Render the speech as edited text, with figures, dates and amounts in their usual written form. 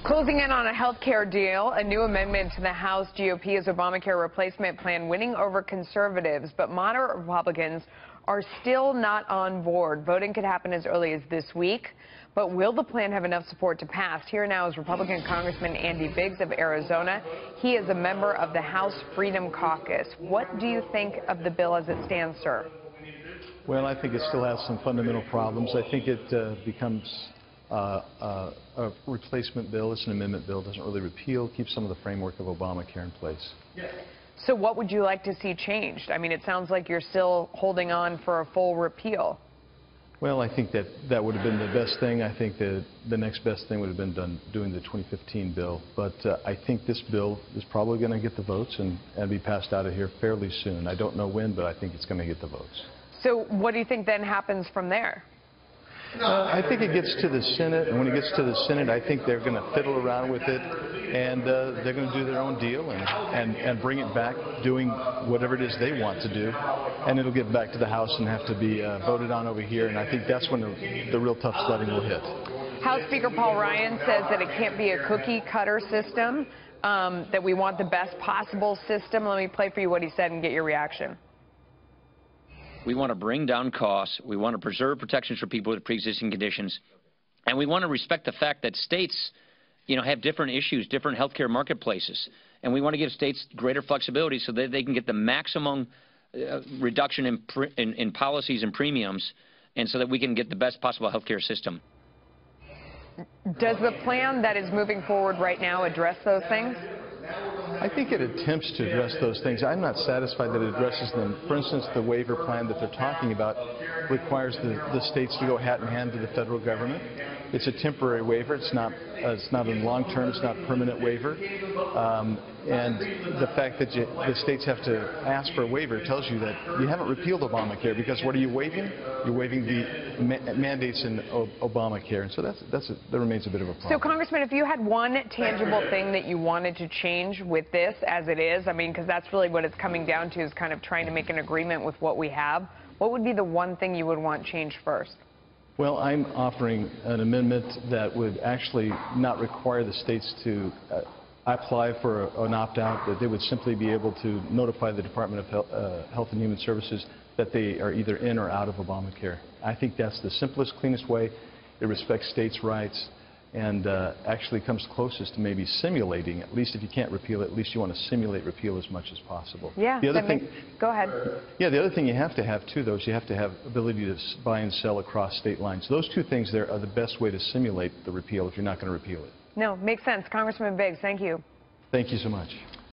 Closing in on a health care deal, a new amendment to the House GOP's Obamacare replacement plan winning over conservatives, but moderate Republicans are still not on board. Voting could happen as early as this week, but will the plan have enough support to pass? Here now is Republican Congressman Andy Biggs of Arizona. He is a member of the House Freedom Caucus. What do you think of the bill as it stands, sir? Well, I think it still has some fundamental problems. I think it becomes a replacement bill. It's an amendment bill. It doesn't really repeal, keeps some of the framework of Obamacare in place. So what would you like to see changed? I mean, it sounds like you're still holding on for a full repeal. Well, I think that would have been the best thing. I think that the next best thing would have been doing the 2015 bill. But I think this bill is probably going to get the votes and be passed out of here fairly soon. I don't know when, but I think it's going to get the votes. So what do you think then happens from there? I think it gets to the Senate, and when it gets to the Senate, I think they're going to fiddle around with it, and they're going to do their own deal and bring it back, doing whatever it is they want to do, and it'll get back to the House and have to be voted on over here, and I think that's when the real tough sledding will hit. House Speaker Paul Ryan says that it can't be a cookie-cutter system, that we want the best possible system. Let me play for you what he said and get your reaction. We want to bring down costs. We want to preserve protections for people with pre-existing conditions. And we want to respect the fact that states, have different issues, different healthcare marketplaces. And we want to give states greater flexibility so that they can get the maximum reduction in policies and premiums, and so that we can get the best possible healthcare system. Does the plan that is moving forward right now address those things? I think it attempts to address those things. I'm not satisfied that it addresses them. For instance, the waiver plan that they're talking about requires the states to go hat in hand to the federal government. It's a temporary waiver. It's not a long-term, it's not a permanent waiver. And the fact that the states have to ask for a waiver tells you that you haven't repealed Obamacare, because what are you waiving? You're waiving the mandates in Obamacare. And so that remains a bit of a problem. So, Congressman, if you had one tangible thing that you wanted to change with this as it is, I mean, because that's really what it's coming down to, is kind of trying to make an agreement with what we have, what would be the one thing you would want changed first? Well, I'm offering an amendment that would actually not require the states to apply for an opt-out, that they would simply be able to notify the Department of Health and Human Services that they are either in or out of Obamacare. I think that's the simplest, cleanest way. It respects states' rights and actually comes closest to maybe simulating, at least if you can't repeal it, at least you want to simulate repeal as much as possible. Yeah, go ahead. Yeah, the other thing you have to have, too, though, is you have to have ability to buy and sell across state lines. Those two things there are the best way to simulate the repeal if you're not going to repeal it. No, makes sense. Congressman Biggs, thank you. Thank you so much.